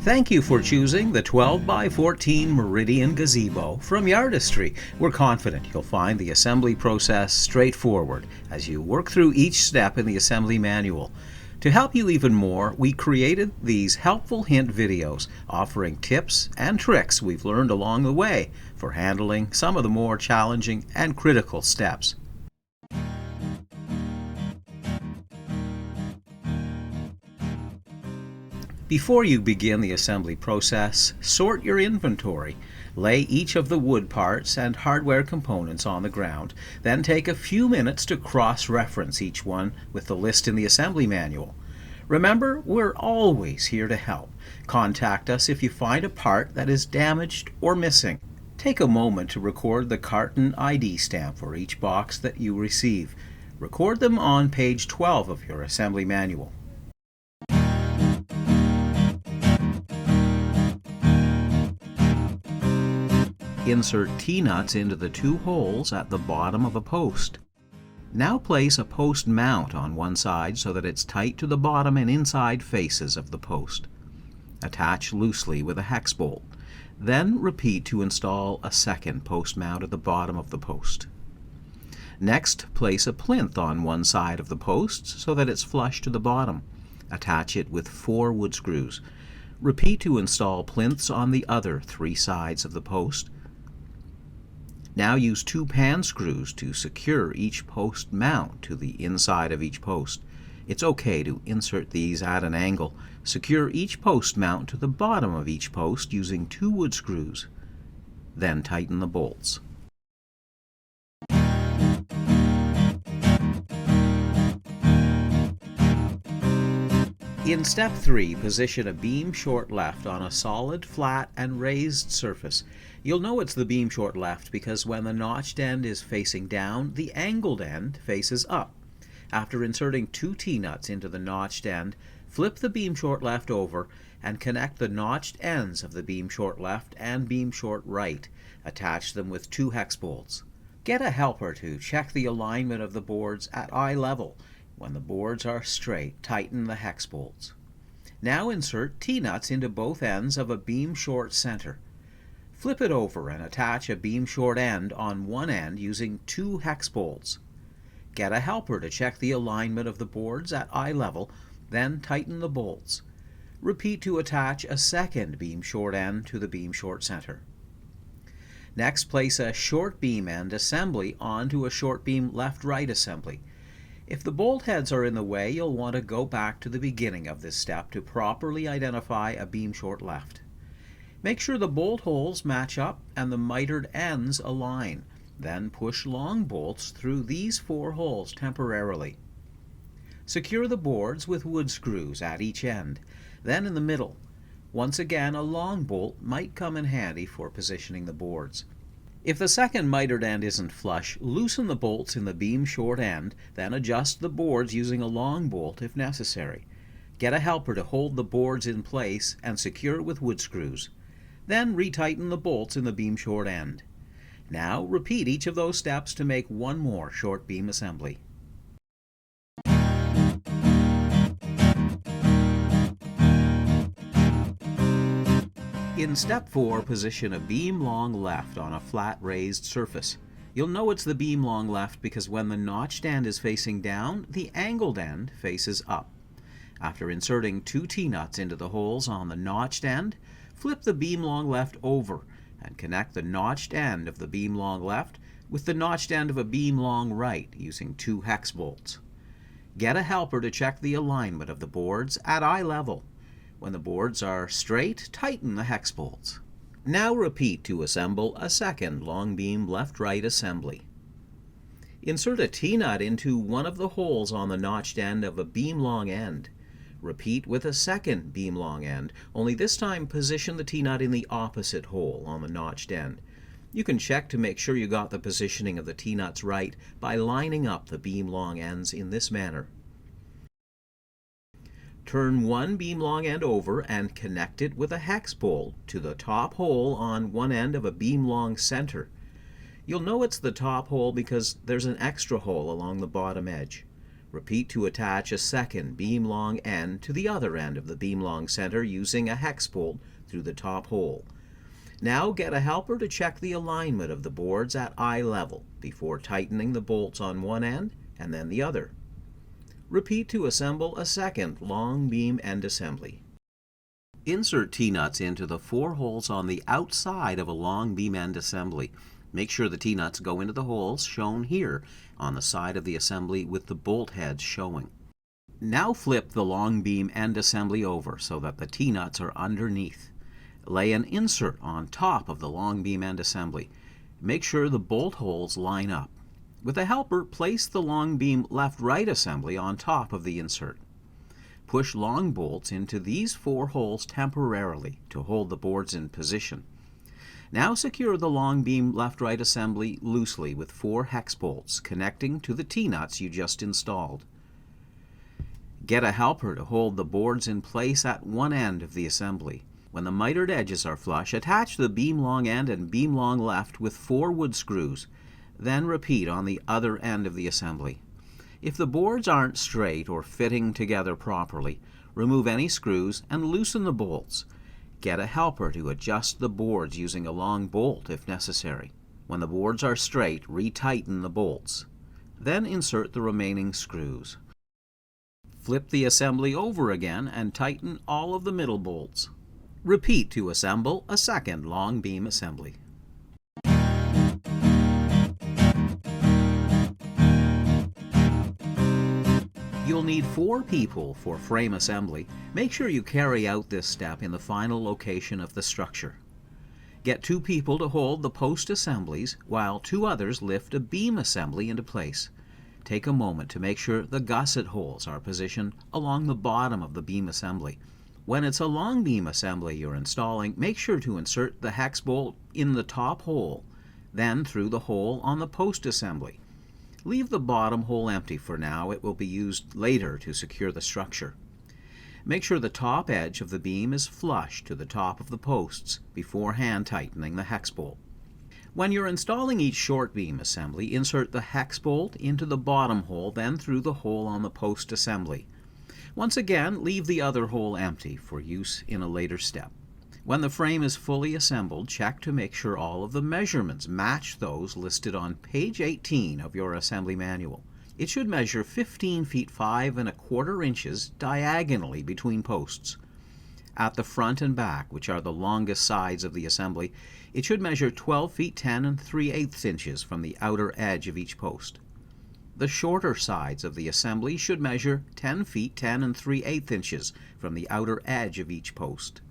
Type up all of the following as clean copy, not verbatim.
Thank you for choosing the 12 by 14 Meridian Gazebo from Yardistry. We're confident you'll find the assembly process straightforward as you work through each step in the assembly manual. To help you even more, we created these helpful hint videos offering tips and tricks we've learned along the way for handling some of the more challenging and critical steps. Before you begin the assembly process, sort your inventory. Lay each of the wood parts and hardware components on the ground, then take a few minutes to cross-reference each one with the list in the assembly manual. Remember, we're always here to help. Contact us if you find a part that is damaged or missing. Take a moment to record the carton ID stamp for each box that you receive. Record them on page 12 of your assembly manual. Insert T-nuts into the two holes at the bottom of a post. Now place a post mount on one side so that it's tight to the bottom and inside faces of the post. Attach loosely with a hex bolt. Then repeat to install a second post mount at the bottom of the post. Next, place a plinth on one side of the post so that it's flush to the bottom. Attach it with 4 wood screws. Repeat to install plinths on the other 3 sides of the post. Now use 2 pan screws to secure each post mount to the inside of each post. It's okay to insert these at an angle. Secure each post mount to the bottom of each post using 2 wood screws. Then tighten the bolts. In step 3, position a beam short left on a solid, flat, and raised surface. You'll know it's the beam short left because when the notched end is facing down, the angled end faces up. After inserting 2 T-nuts into the notched end, flip the beam short left over and connect the notched ends of the beam short left and beam short right. Attach them with 2 hex bolts. Get a helper to check the alignment of the boards at eye level. When the boards are straight, tighten the hex bolts. Now insert T-nuts into both ends of a beam short center. Flip it over and attach a beam short end on one end using 2 hex bolts. Get a helper to check the alignment of the boards at eye level, then tighten the bolts. Repeat to attach a second beam short end to the beam short center. Next, place a short beam end assembly onto a short beam left-right assembly. If the bolt heads are in the way, you'll want to go back to the beginning of this step to properly identify a beam short left. Make sure the bolt holes match up and the mitered ends align. Then push long bolts through these 4 holes temporarily. Secure the boards with wood screws at each end, then in the middle. Once again, a long bolt might come in handy for positioning the boards. If the second mitered end isn't flush, loosen the bolts in the beam short end, then adjust the boards using a long bolt if necessary. Get a helper to hold the boards in place and secure it with wood screws. Then retighten the bolts in the beam short end. Now repeat each of those steps to make one more short beam assembly. In step 4, position a beam long left on a flat raised surface. You'll know it's the beam long left because when the notched end is facing down, the angled end faces up. After inserting 2 T-nuts into the holes on the notched end, flip the beam long left over and connect the notched end of the beam long left with the notched end of a beam long right using 2 hex bolts. Get a helper to check the alignment of the boards at eye level. When the boards are straight, tighten the hex bolts. Now repeat to assemble a second long beam left-right assembly. Insert a T-nut into one of the holes on the notched end of a beam long end. Repeat with a second beam long end, only this time position the T-nut in the opposite hole on the notched end. You can check to make sure you got the positioning of the T-nuts right by lining up the beam long ends in this manner. Turn one beam long end over and connect it with a hex bolt to the top hole on one end of a beam long center. You'll know it's the top hole because there's an extra hole along the bottom edge. Repeat to attach a second beam long end to the other end of the beam long center using a hex bolt through the top hole. Now get a helper to check the alignment of the boards at eye level before tightening the bolts on one end and then the other. Repeat to assemble a second long beam end assembly. Insert T-nuts into the 4 holes on the outside of a long beam end assembly. Make sure the T-nuts go into the holes shown here on the side of the assembly with the bolt heads showing. Now flip the long beam end assembly over so that the T-nuts are underneath. Lay an insert on top of the long beam end assembly. Make sure the bolt holes line up. With a helper, place the long beam left-right assembly on top of the insert. Push long bolts into these 4 holes temporarily to hold the boards in position. Now secure the long beam left-right assembly loosely with 4 hex bolts connecting to the T-nuts you just installed. Get a helper to hold the boards in place at one end of the assembly. When the mitered edges are flush, attach the beam long end and beam long left with 4 wood screws. Then repeat on the other end of the assembly. If the boards aren't straight or fitting together properly, remove any screws and loosen the bolts. Get a helper to adjust the boards using a long bolt if necessary. When the boards are straight, retighten the bolts. Then insert the remaining screws. Flip the assembly over again and tighten all of the middle bolts. Repeat to assemble a second long beam assembly. You'll need 4 people for frame assembly. Make sure you carry out this step in the final location of the structure. Get 2 people to hold the post assemblies while 2 others lift a beam assembly into place. Take a moment to make sure the gusset holes are positioned along the bottom of the beam assembly. When it's a long beam assembly you're installing, make sure to insert the hex bolt in the top hole, then through the hole on the post assembly. Leave the bottom hole empty for now. It will be used later to secure the structure. Make sure the top edge of the beam is flush to the top of the posts before hand tightening the hex bolt. When you're installing each short beam assembly, insert the hex bolt into the bottom hole, then through the hole on the post assembly. Once again, leave the other hole empty for use in a later step. When the frame is fully assembled, check to make sure all of the measurements match those listed on page 18 of your assembly manual. It should measure 15 feet 5 1/4 inches diagonally between posts. At the front and back, which are the longest sides of the assembly, it should measure 12 feet 10 3/8 inches from the outer edge of each post. The shorter sides of the assembly should measure 10 feet 10 3/8 inches from the outer edge of each post.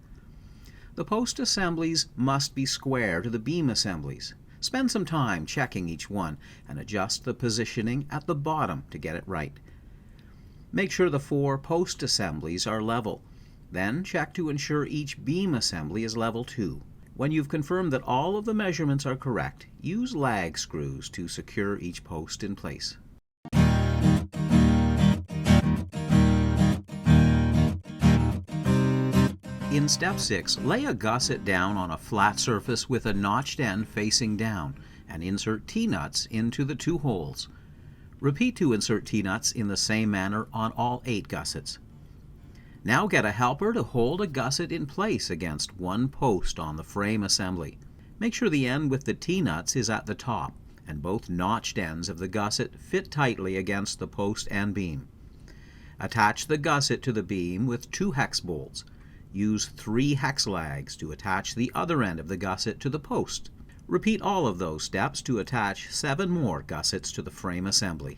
The post assemblies must be square to the beam assemblies. Spend some time checking each one and adjust the positioning at the bottom to get it right. Make sure the 4 post assemblies are level. Then check to ensure each beam assembly is level too. When you've confirmed that all of the measurements are correct, use lag screws to secure each post in place. In step 6, lay a gusset down on a flat surface with a notched end facing down and insert T-nuts into the 2 holes. Repeat to insert T-nuts in the same manner on all 8 gussets. Now get a helper to hold a gusset in place against one post on the frame assembly. Make sure the end with the T-nuts is at the top and both notched ends of the gusset fit tightly against the post and beam. Attach the gusset to the beam with 2 hex bolts. Use 3 hex lags to attach the other end of the gusset to the post. Repeat all of those steps to attach 7 more gussets to the frame assembly.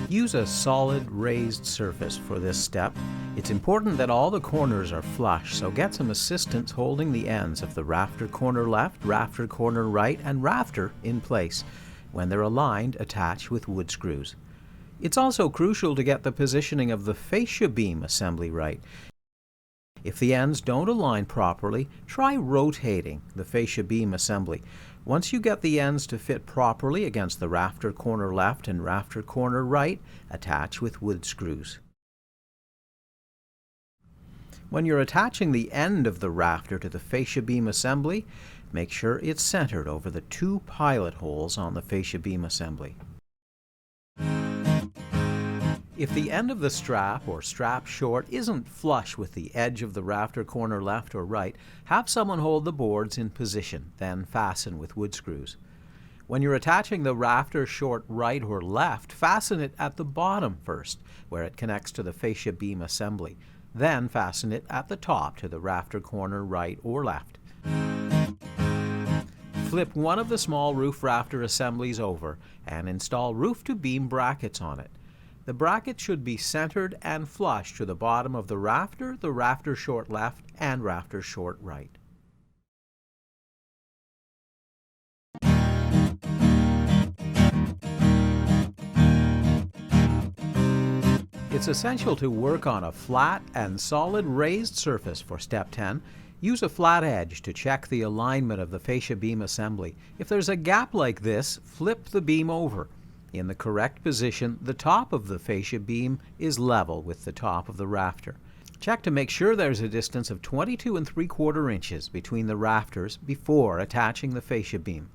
Use a solid raised surface for this step. It's important that all the corners are flush, so get some assistance holding the ends of the rafter corner left, rafter corner right, and rafter in place. When they're aligned, attach with wood screws. It's also crucial to get the positioning of the fascia beam assembly right. If the ends don't align properly, try rotating the fascia beam assembly. Once you get the ends to fit properly against the rafter corner left and rafter corner right, attach with wood screws. When you're attaching the end of the rafter to the fascia beam assembly, Make sure it's centered over the 2 pilot holes on the fascia beam assembly. If the end of the strap or strap short isn't flush with the edge of the rafter corner left or right, have someone hold the boards in position, then fasten with wood screws. When you're attaching the rafter short right or left, fasten it at the bottom first, where it connects to the fascia beam assembly. Then fasten it at the top to the rafter corner right or left. Flip one of the small roof rafter assemblies over and install roof-to-beam brackets on it. The bracket should be centered and flush to the bottom of the rafter short left, and rafter short right. It's essential to work on a flat and solid raised surface for step 10. Use a flat edge to check the alignment of the fascia beam assembly. If there's a gap like this, flip the beam over. In the correct position, the top of the fascia beam is level with the top of the rafter. Check to make sure there's a distance of 22 3/4 inches between the rafters before attaching the fascia beam.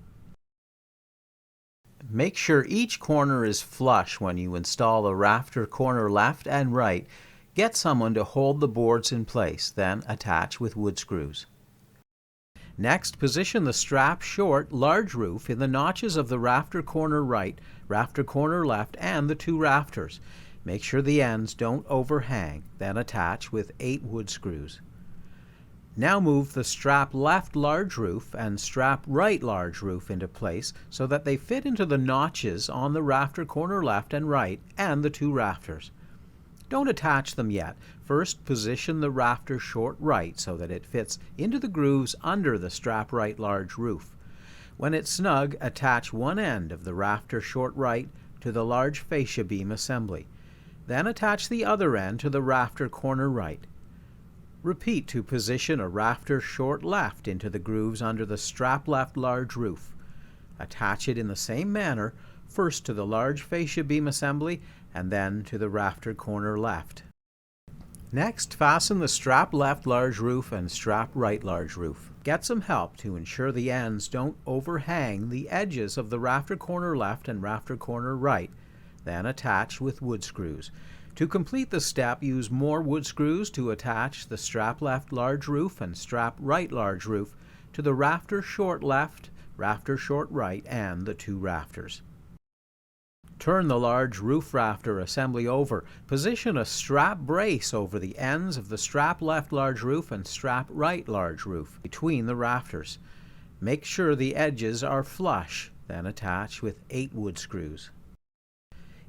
Make sure each corner is flush when you install the rafter corner left and right. Get someone to hold the boards in place, then attach with wood screws. Next, position the strap short large roof in the notches of the rafter corner right, rafter corner left, and the 2 rafters. Make sure the ends don't overhang, then attach with 8 wood screws. Now move the strap left large roof and strap right large roof into place so that they fit into the notches on the rafter corner left and right and the 2 rafters. Don't attach them yet. First, position the rafter short right so that it fits into the grooves under the strap right large roof. When it's snug, attach one end of the rafter short right to the large fascia beam assembly. Then attach the other end to the rafter corner right. Repeat to position a rafter short left into the grooves under the strap left large roof. Attach it in the same manner, first to the large fascia beam assembly and then to the rafter corner left. Next, fasten the strap left large roof and strap right large roof. Get some help to ensure the ends don't overhang the edges of the rafter corner left and rafter corner right. Then attach with wood screws. To complete the step, use more wood screws to attach the strap left large roof and strap right large roof to the rafter short left, rafter short right, and the 2 rafters. Turn the large roof rafter assembly over. Position a strap brace over the ends of the strap left large roof and strap right large roof between the rafters. Make sure the edges are flush, then attach with 8 wood screws.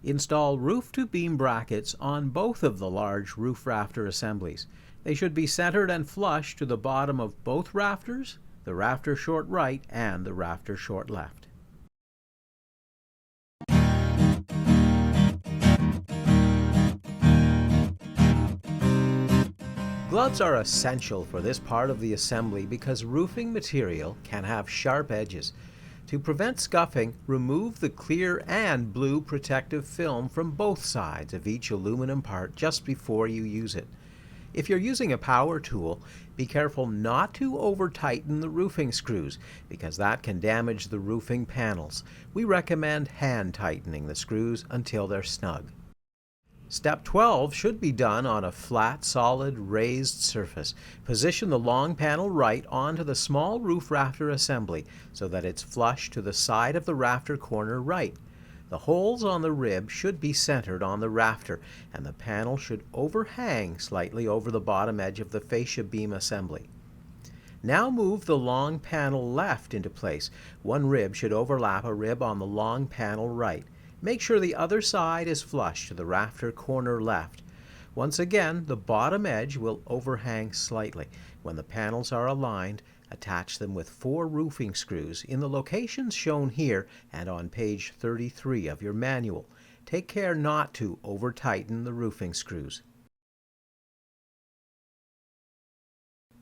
Install roof-to-beam brackets on both of the large roof rafter assemblies. They should be centered and flush to the bottom of both rafters, the rafter short right and the rafter short left. Gloves are essential for this part of the assembly because roofing material can have sharp edges. To prevent scuffing, remove the clear and blue protective film from both sides of each aluminum part just before you use it. If you're using a power tool, be careful not to over-tighten the roofing screws because that can damage the roofing panels. We recommend hand tightening the screws until they're snug. Step 12 should be done on a flat, solid, raised surface. Position the long panel right onto the small roof rafter assembly so that it's flush to the side of the rafter corner right. The holes on the rib should be centered on the rafter, and the panel should overhang slightly over the bottom edge of the fascia beam assembly. Now move the long panel left into place. One rib should overlap a rib on the long panel right. Make sure the other side is flush to the rafter corner left. Once again, the bottom edge will overhang slightly. When the panels are aligned, attach them with 4 roofing screws in the locations shown here and on page 33 of your manual. Take care not to over-tighten the roofing screws.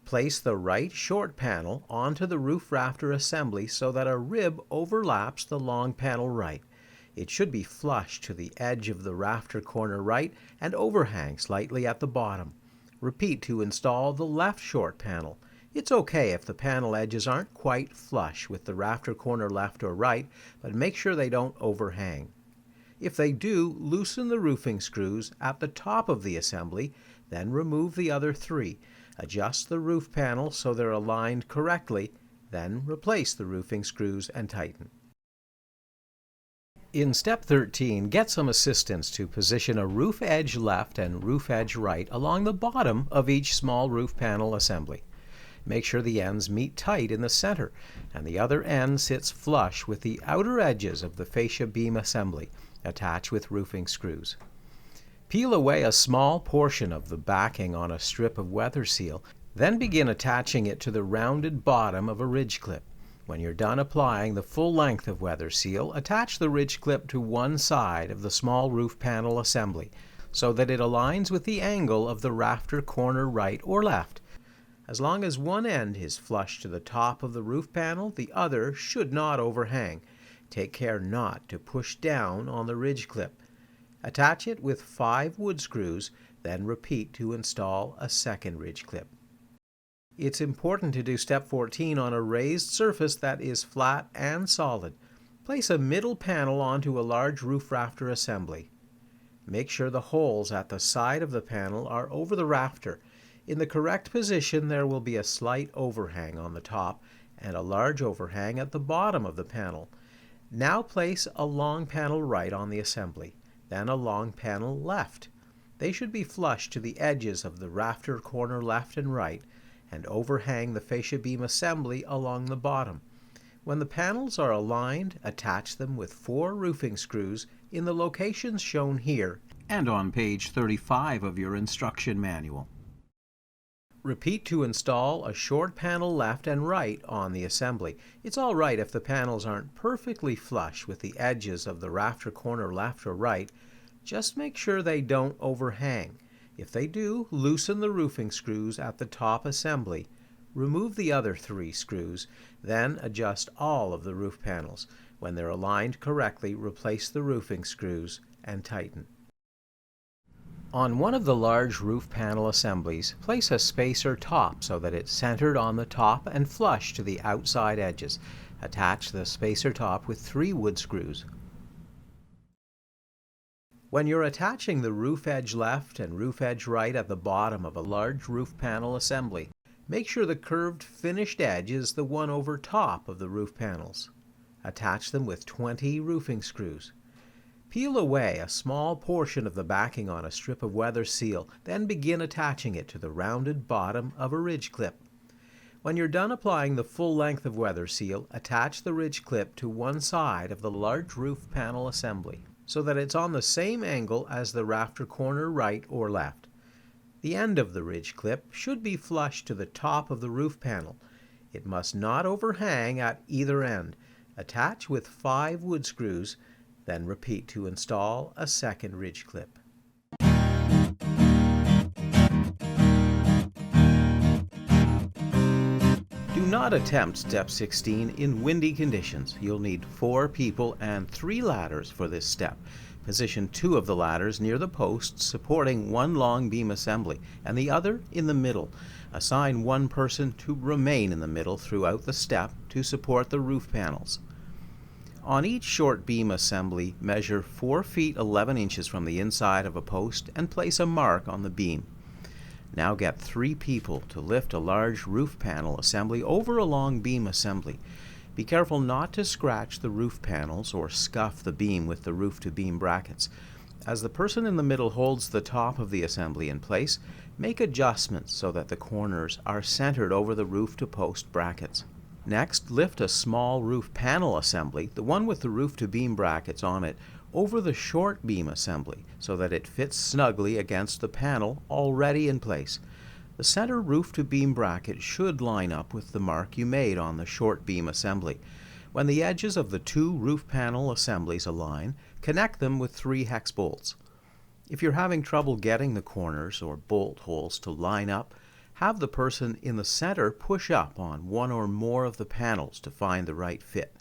Place the right short panel onto the roof rafter assembly so that a rib overlaps the long panel right. It should be flush to the edge of the rafter corner right and overhang slightly at the bottom. Repeat to install the left short panel. It's okay if the panel edges aren't quite flush with the rafter corner left or right, but make sure they don't overhang. If they do, loosen the roofing screws at the top of the assembly, then remove the other three. Adjust the roof panel so they're aligned correctly, then replace the roofing screws and tighten. In step 13, get some assistance to position a roof edge left and roof edge right along the bottom of each small roof panel assembly. Make sure the ends meet tight in the center, and the other end sits flush with the outer edges of the fascia beam assembly, attached with roofing screws. Peel away a small portion of the backing on a strip of weather seal, then begin attaching it to the rounded bottom of a ridge clip. When you're done applying the full length of weather seal, attach the ridge clip to one side of the small roof panel assembly so that it aligns with the angle of the rafter corner right or left. As long as one end is flush to the top of the roof panel, the other should not overhang. Take care not to push down on the ridge clip. Attach it with 5 wood screws, then repeat to install a second ridge clip. It's important to do step 14 on a raised surface that is flat and solid. Place a middle panel onto a large roof rafter assembly. Make sure the holes at the side of the panel are over the rafter. In the correct position, there will be a slight overhang on the top and a large overhang at the bottom of the panel. Now place a long panel right on the assembly, then a long panel left. They should be flush to the edges of the rafter corner left and right, and overhang the fascia beam assembly along the bottom. When the panels are aligned, attach them with 4 roofing screws in the locations shown here and on page 35 of your instruction manual. Repeat to install a short panel left and right on the assembly. It's all right if the panels aren't perfectly flush with the edges of the rafter corner left or right. Just make sure they don't overhang. If they do, loosen the roofing screws at the top assembly. Remove the other 3 screws, then adjust all of the roof panels. When they're aligned correctly, replace the roofing screws and tighten. On one of the large roof panel assemblies, place a spacer top so that it's centered on the top and flush to the outside edges. Attach the spacer top with 3 wood screws. When you're attaching the roof edge left and roof edge right at the bottom of a large roof panel assembly, make sure the curved finished edge is the one over top of the roof panels. Attach them with 20 roofing screws. Peel away a small portion of the backing on a strip of weather seal, then begin attaching it to the rounded bottom of a ridge clip. When you're done applying the full length of weather seal, attach the ridge clip to one side of the large roof panel assembly so that it's on the same angle as the rafter corner right or left. The end of the ridge clip should be flush to the top of the roof panel. It must not overhang at either end. Attach with 5 wood screws, then repeat to install a second ridge clip. Do not attempt step 16 in windy conditions. You'll need 4 people and 3 ladders for this step. Position 2 of the ladders near the posts supporting one long beam assembly and the other in the middle. Assign one person to remain in the middle throughout the step to support the roof panels. On each short beam assembly, measure 4 feet 11 inches from the inside of a post and place a mark on the beam. Now get 3 people to lift a large roof panel assembly over a long beam assembly. Be careful not to scratch the roof panels or scuff the beam with the roof-to-beam brackets. As the person in the middle holds the top of the assembly in place, make adjustments so that the corners are centered over the roof-to-post brackets. Next, lift a small roof panel assembly, the one with the roof-to-beam brackets on it, over the short beam assembly so that it fits snugly against the panel already in place. The center roof-to-beam bracket should line up with the mark you made on the short beam assembly. When the edges of the 2 roof panel assemblies align, connect them with 3 hex bolts. If you're having trouble getting the corners or bolt holes to line up, have the person in the center push up on one or more of the panels to find the right fit.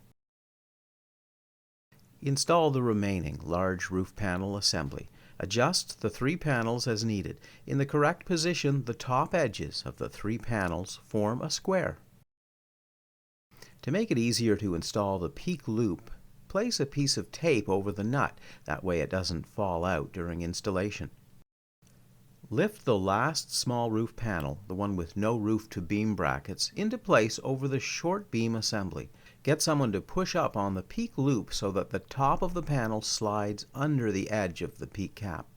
Install the remaining large roof panel assembly. Adjust the 3 panels as needed. In the correct position, the top edges of the 3 panels form a square. To make it easier to install the peak loop, place a piece of tape over the nut. That way it doesn't fall out during installation. Lift the last small roof panel, the one with no roof to beam brackets, into place over the short beam assembly. Get someone to push up on the peak loop so that the top of the panel slides under the edge of the peak cap.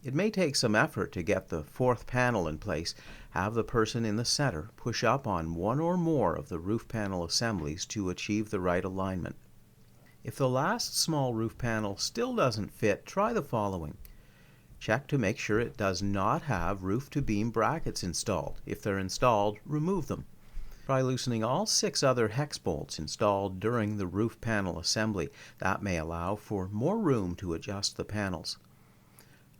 It may take some effort to get the 4th panel in place. Have the person in the center push up on one or more of the roof panel assemblies to achieve the right alignment. If the last small roof panel still doesn't fit, try the following. Check to make sure it does not have roof-to-beam brackets installed. If they're installed, remove them. Try loosening all 6 other hex bolts installed during the roof panel assembly. That may allow for more room to adjust the panels.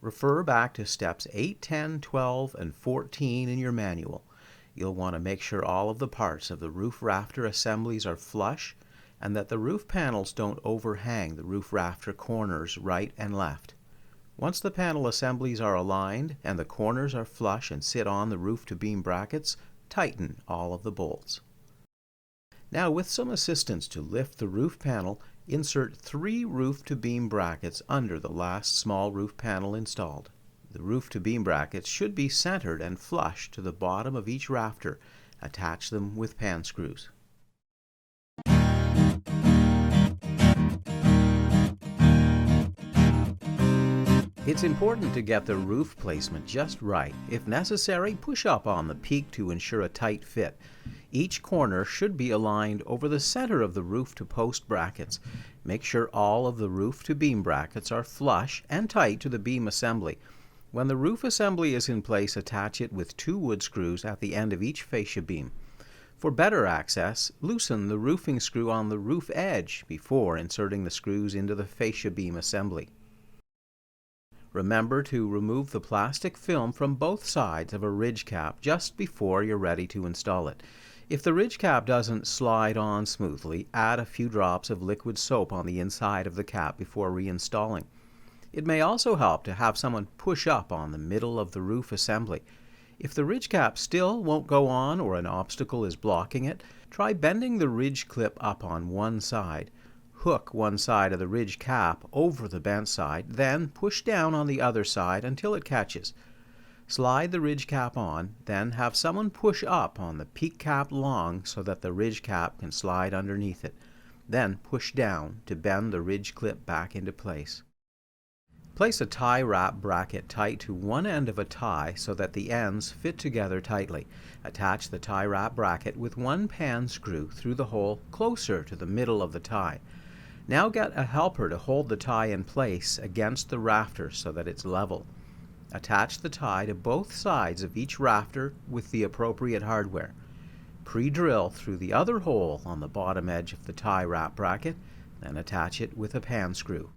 Refer back to steps 8, 10, 12, and 14 in your manual. You'll want to make sure all of the parts of the roof rafter assemblies are flush and that the roof panels don't overhang the roof rafter corners right and left. Once the panel assemblies are aligned and the corners are flush and sit on the roof-to-beam brackets, tighten all of the bolts. Now, with some assistance to lift the roof panel, insert 3 roof-to-beam brackets under the last small roof panel installed. The roof-to-beam brackets should be centered and flush to the bottom of each rafter. Attach them with pan screws. It's important to get the roof placement just right. If necessary, push up on the peak to ensure a tight fit. Each corner should be aligned over the center of the roof-to-post brackets. Make sure all of the roof-to-beam brackets are flush and tight to the beam assembly. When the roof assembly is in place, attach it with 2 wood screws at the end of each fascia beam. For better access, loosen the roofing screw on the roof edge before inserting the screws into the fascia beam assembly. Remember to remove the plastic film from both sides of a ridge cap just before you're ready to install it. If the ridge cap doesn't slide on smoothly, add a few drops of liquid soap on the inside of the cap before reinstalling. It may also help to have someone push up on the middle of the roof assembly. If the ridge cap still won't go on or an obstacle is blocking it, try bending the ridge clip up on one side. Hook one side of the ridge cap over the bent side, then push down on the other side until it catches. Slide the ridge cap on, then have someone push up on the peak cap long so that the ridge cap can slide underneath it. Then push down to bend the ridge clip back into place. Place a tie wrap bracket tight to one end of a tie so that the ends fit together tightly. Attach the tie wrap bracket with 1 pan screw through the hole closer to the middle of the tie. Now get a helper to hold the tie in place against the rafter so that it's level. Attach the tie to both sides of each rafter with the appropriate hardware. Pre-drill through the other hole on the bottom edge of the tie wrap bracket, then attach it with a pan screw.